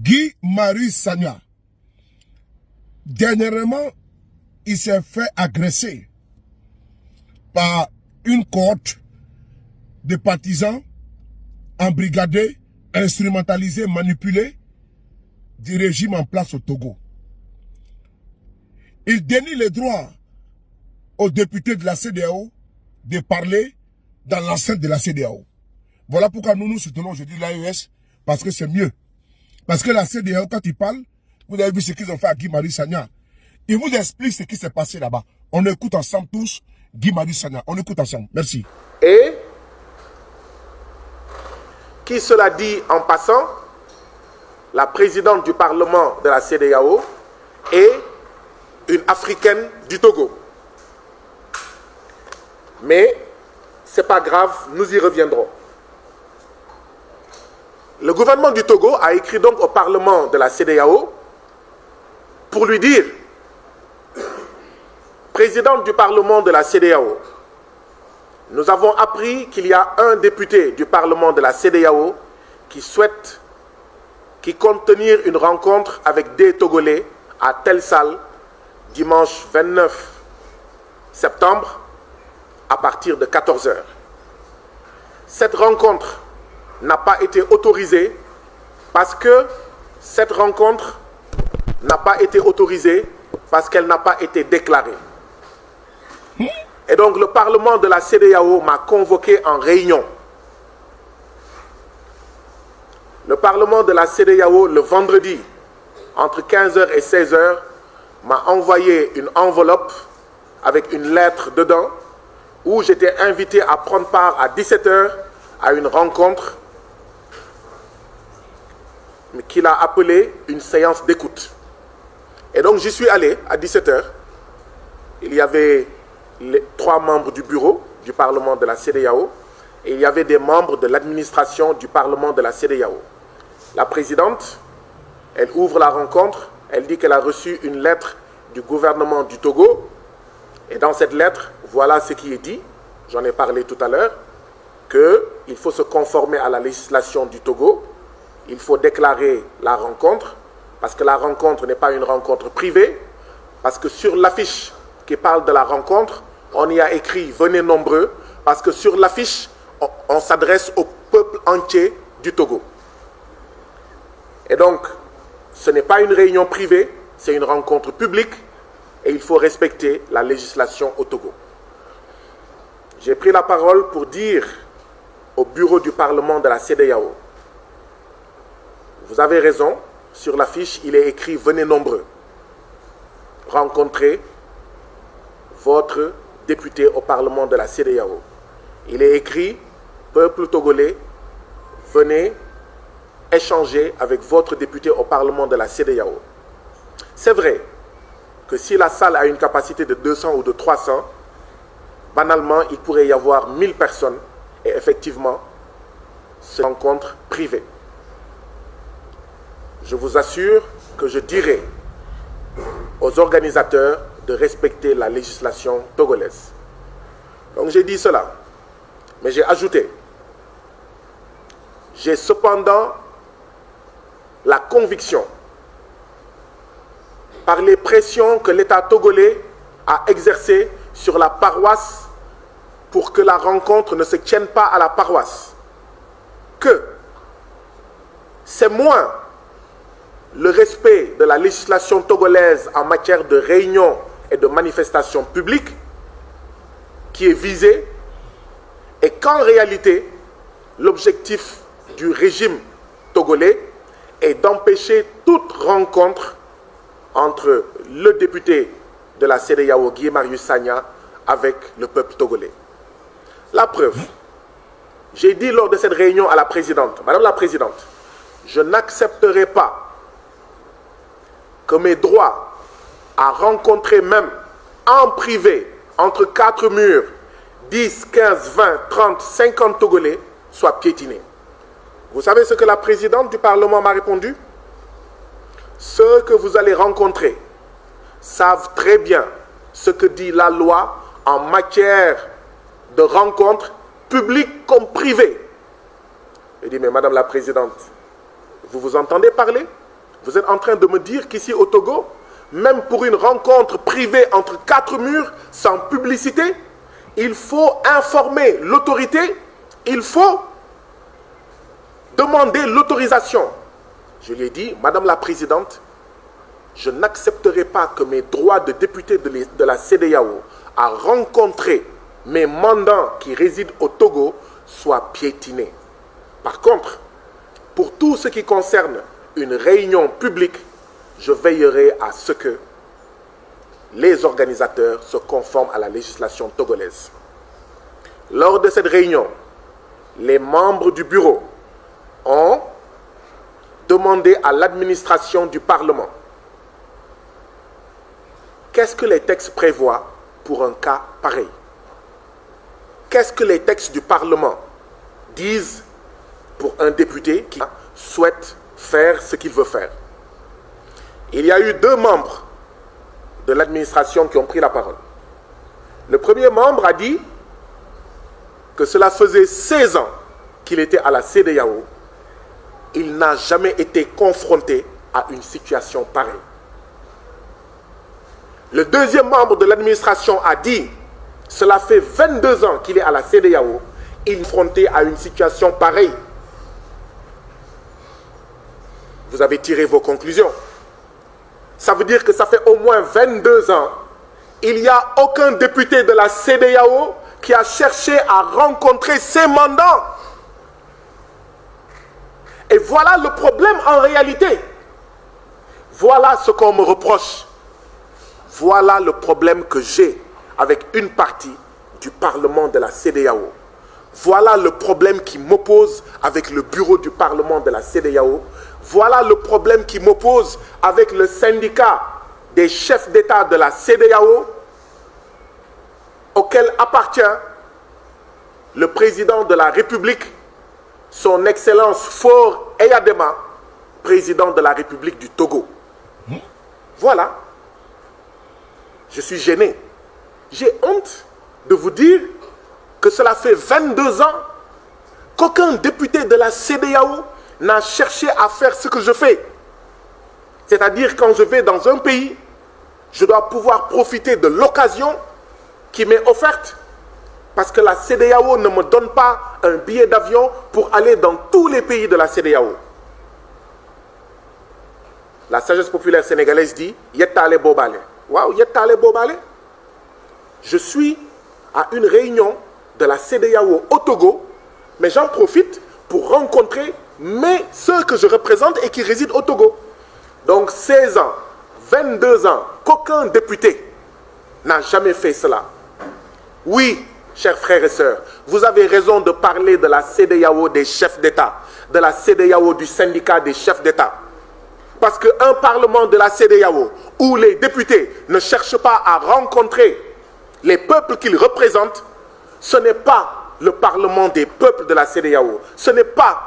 Guy Marius Sagna, dernièrement, il s'est fait agresser par une cohorte de partisans embrigadés, instrumentalisés, manipulés du régime en place au Togo. Il dénie le droit aux députés de la CEDEAO de parler dans l'enceinte de la CEDEAO. Voilà pourquoi nous soutenons aujourd'hui l'AES, parce que c'est mieux. Parce que la CEDEAO, quand ils parlent, vous avez vu ce qu'ils ont fait à Guy Marius Sagna. Ils vous expliquent ce qui s'est passé là-bas. On écoute ensemble tous Guy Marius Sagna. On écoute ensemble. Merci. Et, qui cela dit en passant, la présidente du Parlement de la CEDEAO est une Africaine du Togo. Mais, c'est pas grave, nous y reviendrons. Le gouvernement du Togo a écrit donc au Parlement de la CEDEAO pour lui dire: présidente du Parlement de la CEDEAO, nous avons appris qu'il y a un député du Parlement de la CEDEAO qui compte tenir une rencontre avec des Togolais à telle salle dimanche 29 septembre à partir de 14 h. Cette rencontre n'a pas été autorisée parce qu'elle n'a pas été déclarée. Et donc le Parlement de la CEDEAO m'a convoqué en réunion. Le Parlement de la CEDEAO, le vendredi, entre 15 h et 16 h, m'a envoyé une enveloppe avec une lettre dedans où j'étais invité à prendre part à 17 h à une rencontre qu'il a appelée une séance d'écoute. Et donc j'y suis allé à 17 h. Il y avait les 3 membres du bureau du Parlement de la CEDEAO et il y avait des membres de l'administration du Parlement de la CEDEAO. La présidente, elle ouvre la rencontre, elle dit qu'elle a reçu une lettre du gouvernement du Togo et dans cette lettre, voilà ce qui est dit, j'en ai parlé tout à l'heure, qu'il faut se conformer à la législation du Togo, il faut déclarer la rencontre, parce que la rencontre n'est pas une rencontre privée, parce que sur l'affiche qui parle de la rencontre, on y a écrit « Venez nombreux », parce que sur l'affiche, on s'adresse au peuple entier du Togo. Et donc, ce n'est pas une réunion privée, c'est une rencontre publique, et il faut respecter la législation au Togo. J'ai pris la parole pour dire au bureau du Parlement de la CEDEAO: vous avez raison, sur l'affiche, il est écrit « Venez nombreux, rencontrer votre député au Parlement de la CEDEAO ». Il est écrit « Peuple togolais, venez échanger avec votre député au Parlement de la CEDEAO ». C'est vrai que si la salle a une capacité de 200 ou de 300, banalement, il pourrait y avoir 1000 personnes et effectivement, c'est une rencontre privée. Je vous assure que je dirai aux organisateurs de respecter la législation togolaise. Donc j'ai dit cela, mais j'ai ajouté, j'ai cependant la conviction, par les pressions que l'État togolais a exercées sur la paroisse pour que la rencontre ne se tienne pas à la paroisse, que c'est moins le respect de la législation togolaise en matière de réunions et de manifestations publiques qui est visé, et qu'en réalité, l'objectif du régime togolais est d'empêcher toute rencontre entre le député de la CEDEAO, Guy Marius Sagna, avec le peuple togolais. La preuve, j'ai dit lors de cette réunion à la présidente: Madame la Présidente, je n'accepterai pas que mes droits à rencontrer même en privé, entre 4 murs, 10, 15, 20, 30, 50 Togolais soient piétinés. Vous savez ce que la présidente du Parlement m'a répondu? Ceux que vous allez rencontrer savent très bien ce que dit la loi en matière de rencontres publiques comme privées. Je dis: mais Madame la Présidente, vous vous entendez parler? Vous êtes en train de me dire qu'ici au Togo, même pour une rencontre privée entre 4 murs, sans publicité, il faut informer l'autorité, il faut demander l'autorisation. Je lui ai dit, Madame la Présidente, je n'accepterai pas que mes droits de député de la CEDEAO à rencontrer mes mandants qui résident au Togo soient piétinés. Par contre, pour tout ce qui concerne une réunion publique, je veillerai à ce que les organisateurs se conforment à la législation togolaise. Lors de cette réunion, les membres du bureau ont demandé à l'administration du Parlement qu'est-ce que les textes prévoient pour un cas pareil. Qu'est-ce que les textes du Parlement disent pour un député qui souhaite faire ce qu'il veut faire. Il y a eu 2 membres de l'administration qui ont pris la parole. Le premier membre a dit que cela faisait 16 ans qu'il était à la CEDEAO. Il n'a jamais été confronté à une situation pareille. Le deuxième membre de l'administration a dit cela fait 22 ans qu'il est à la CEDEAO. Il est confronté à une situation pareille. Vous avez tiré vos conclusions. Ça veut dire que ça fait au moins 22 ans. Il n'y a aucun député de la CEDEAO qui a cherché à rencontrer ses mandants. Et voilà le problème en réalité. Voilà ce qu'on me reproche. Voilà le problème que j'ai avec une partie du Parlement de la CEDEAO. Voilà le problème qui m'oppose avec le bureau du Parlement de la CEDEAO. Voilà le problème qui m'oppose avec le syndicat des chefs d'État de la CEDEAO, auquel appartient le président de la République, son Excellence Faure Eyadema, président de la République du Togo. Voilà. Je suis gêné. J'ai honte de vous dire que cela fait 22 ans qu'aucun député de la CEDEAO n'a cherché à faire ce que je fais. C'est-à-dire quand je vais dans un pays, je dois pouvoir profiter de l'occasion qui m'est offerte parce que la CEDEAO ne me donne pas un billet d'avion pour aller dans tous les pays de la CEDEAO. La sagesse populaire sénégalaise dit « Yettale Bobale ». Waouh, Yettale Bobale. Je suis à une réunion de la CEDEAO au Togo, mais j'en profite pour rencontrer ceux que je représente et qui résident au Togo. Donc 16 ans, 22 ans, qu'aucun député n'a jamais fait cela. Oui, chers frères et sœurs, vous avez raison de parler de la CEDEAO des chefs d'État, de la CEDEAO du syndicat des chefs d'État. Parce qu'un parlement de la CEDEAO où les députés ne cherchent pas à rencontrer les peuples qu'ils représentent, ce n'est pas le parlement des peuples de la CEDEAO. Ce n'est pas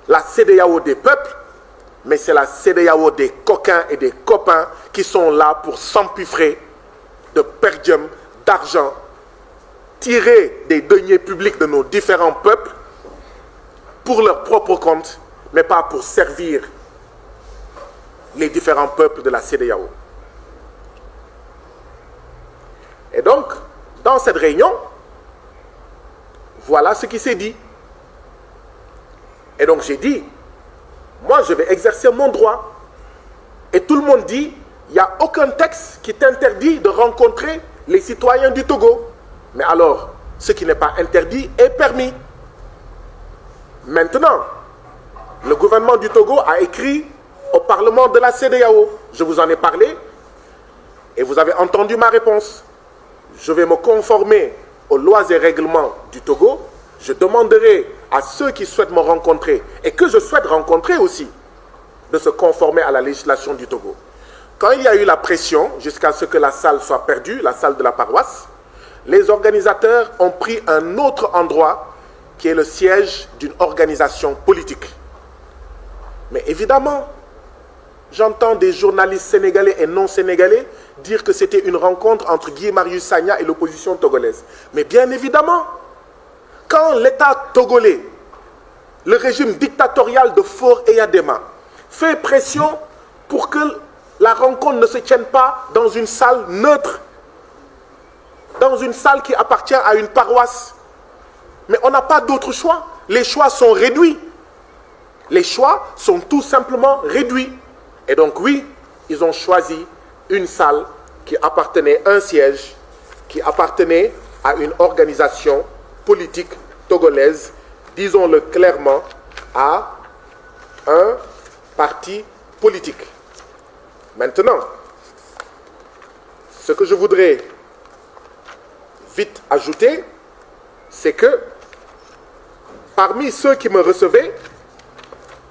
la CEDEAO des peuples, mais c'est la CEDEAO des coquins et des copains qui sont là pour s'empiffrer de perdium, d'argent, tirer des deniers publics de nos différents peuples pour leur propre compte, mais pas pour servir les différents peuples de la CEDEAO. Et donc, dans cette réunion, voilà ce qui s'est dit. Et donc j'ai dit, moi je vais exercer mon droit. Et tout le monde dit, il n'y a aucun texte qui t'interdit de rencontrer les citoyens du Togo. Mais alors, ce qui n'est pas interdit est permis. Maintenant, le gouvernement du Togo a écrit au Parlement de la CEDEAO. Je vous en ai parlé et vous avez entendu ma réponse. Je vais me conformer aux lois et règlements du Togo. Je demanderai à ceux qui souhaitent me rencontrer et que je souhaite rencontrer aussi de se conformer à la législation du Togo. Quand il y a eu la pression jusqu'à ce que la salle soit perdue, la salle de la paroisse, les organisateurs ont pris un autre endroit qui est le siège d'une organisation politique. Mais évidemment, j'entends des journalistes sénégalais et non sénégalais dire que c'était une rencontre entre Guy Marius Sagna et l'opposition togolaise. Mais bien évidemment, quand l'État togolais, le régime dictatorial de Faure Eyadema, fait pression pour que la rencontre ne se tienne pas dans une salle neutre, dans une salle qui appartient à une paroisse. Mais on n'a pas d'autre choix. Les choix sont réduits. Les choix sont tout simplement réduits. Et donc oui, ils ont choisi une salle qui appartenait à un siège, qui appartenait à une organisation politique togolaise, disons-le clairement, à un parti politique. Maintenant, ce que je voudrais vite ajouter, c'est que parmi ceux qui me recevaient,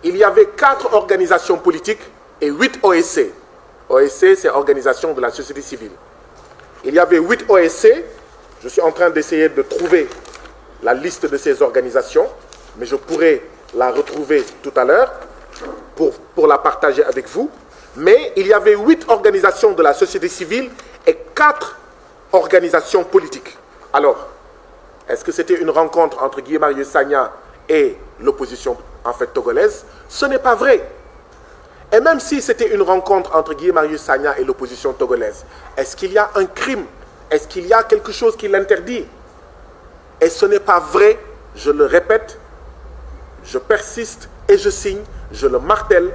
il y avait 4 organisations politiques et 8 OSC. OSC, c'est Organisation de la Société Civile. Il y avait 8 OSC. Je suis en train d'essayer de trouver la liste de ces organisations, mais je pourrai la retrouver tout à l'heure pour la partager avec vous. Mais il y avait 8 organisations de la société civile et 4 organisations politiques. Alors, est-ce que c'était une rencontre entre Guy Marius Sagna et l'opposition en fait togolaise? Ce n'est pas vrai. Et même si c'était une rencontre entre Guy Marius Sagna et l'opposition togolaise, est-ce qu'il y a un crime? Est-ce qu'il y a quelque chose qui l'interdit? Et ce n'est pas vrai, je le répète, je persiste et je signe, je le martèle.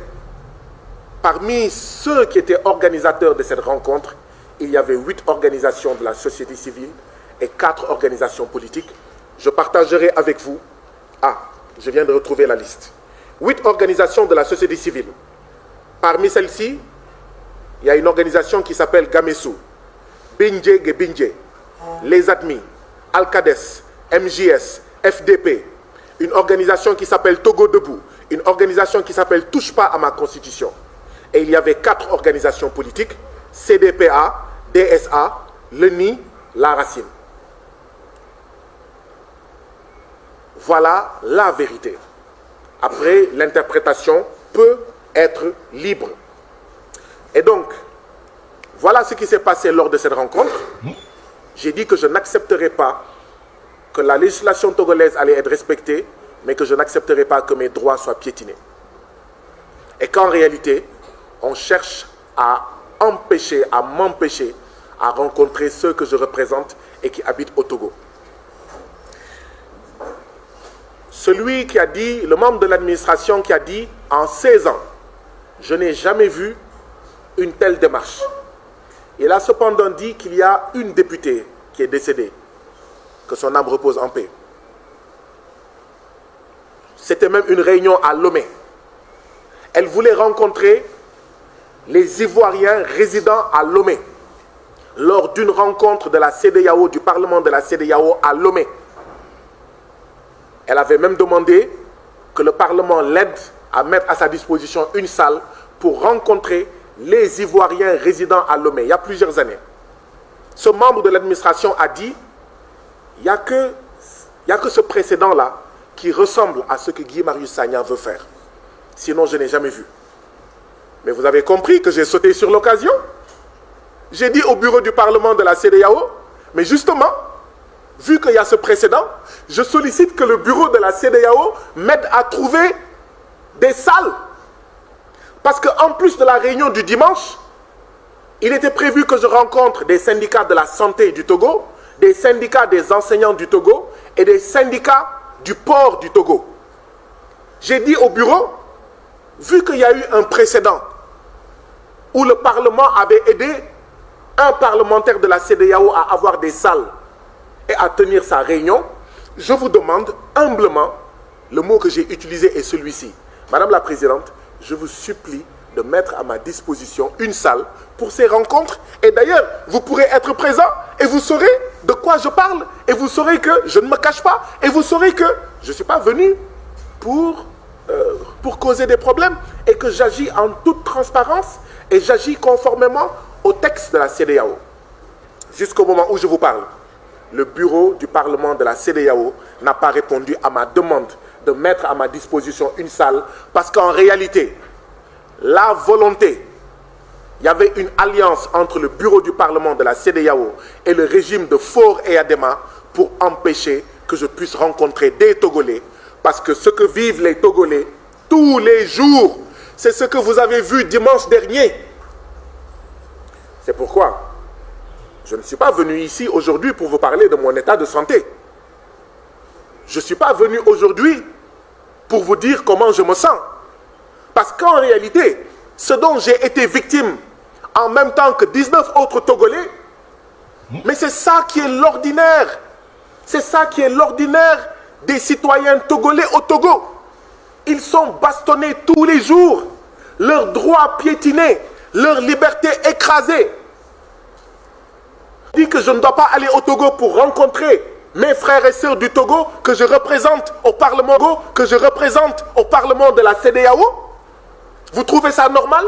Parmi ceux qui étaient organisateurs de cette rencontre, il y avait 8 organisations de la société civile et 4 organisations politiques. Je partagerai avec vous. Ah, je viens de retrouver la liste. 8 organisations de la société civile. Parmi celles-ci, il y a une organisation qui s'appelle Gamessou, Bindje Gebindje, Les Admis, Alcades, MJS, FDP, une organisation qui s'appelle Togo Debout, une organisation qui s'appelle Touche pas à ma constitution. Et il y avait 4 organisations politiques, CDPA, DSA, l'ENI, La Racine. Voilà la vérité. Après, l'interprétation peut être libre. Et donc, voilà ce qui s'est passé lors de cette rencontre. J'ai dit que je n'accepterai pas que la législation togolaise allait être respectée, mais que je n'accepterai pas que mes droits soient piétinés. Et qu'en réalité, on cherche à empêcher, à m'empêcher à rencontrer ceux que je représente et qui habitent au Togo. Celui qui a dit, le membre de l'administration qui a dit, en 16 ans, je n'ai jamais vu une telle démarche. Il a cependant dit qu'il y a une députée qui est décédée, que son âme repose en paix. C'était même une réunion à Lomé. Elle voulait rencontrer les Ivoiriens résidant à Lomé lors d'une rencontre de la CEDEAO, du Parlement de la CEDEAO à Lomé. Elle avait même demandé que le Parlement l'aide à mettre à sa disposition une salle pour rencontrer les Ivoiriens résidant à Lomé, il y a plusieurs années. Ce membre de l'administration a dit, il n'y a que ce précédent-là qui ressemble à ce que Guy Marius Sagna veut faire. Sinon, je n'ai jamais vu. Mais vous avez compris que j'ai sauté sur l'occasion. J'ai dit au bureau du Parlement de la CEDEAO, mais justement, vu qu'il y a ce précédent, je sollicite que le bureau de la CEDEAO m'aide à trouver des salles. Parce qu'en plus de la réunion du dimanche, il était prévu que je rencontre des syndicats de la santé du Togo, des syndicats des enseignants du Togo et des syndicats du port du Togo. J'ai dit au bureau, vu qu'il y a eu un précédent où le Parlement avait aidé un parlementaire de la CEDEAO à avoir des salles et à tenir sa réunion, je vous demande humblement, le mot que j'ai utilisé est celui-ci. Madame la Présidente, je vous supplie de mettre à ma disposition une salle pour ces rencontres. Et d'ailleurs, vous pourrez être présent et vous saurez de quoi je parle. Et vous saurez que je ne me cache pas. Et vous saurez que je ne suis pas venu pour causer des problèmes et que j'agis en toute transparence et j'agis conformément au texte de la CEDEAO. Jusqu'au moment où je vous parle, le bureau du Parlement de la CEDEAO n'a pas répondu à ma demande de mettre à ma disposition une salle parce qu'en réalité, la volonté, il y avait une alliance entre le bureau du Parlement de la CEDEAO et le régime de Faure et Adema pour empêcher que je puisse rencontrer des Togolais parce que ce que vivent les Togolais tous les jours, c'est ce que vous avez vu dimanche dernier. C'est pourquoi je ne suis pas venu ici aujourd'hui pour vous parler de mon état de santé. Je ne suis pas venu aujourd'hui pour vous dire comment je me sens. Parce qu'en réalité, ce dont j'ai été victime en même temps que 19 autres Togolais, mais c'est ça qui est l'ordinaire. C'est ça qui est l'ordinaire des citoyens togolais au Togo. Ils sont bastonnés tous les jours, leurs droits piétinés, leur liberté écrasée. Je dis que je ne dois pas aller au Togo pour rencontrer mes frères et sœurs du Togo que je représente au Parlement, de la CEDEAO. Vous trouvez ça normal?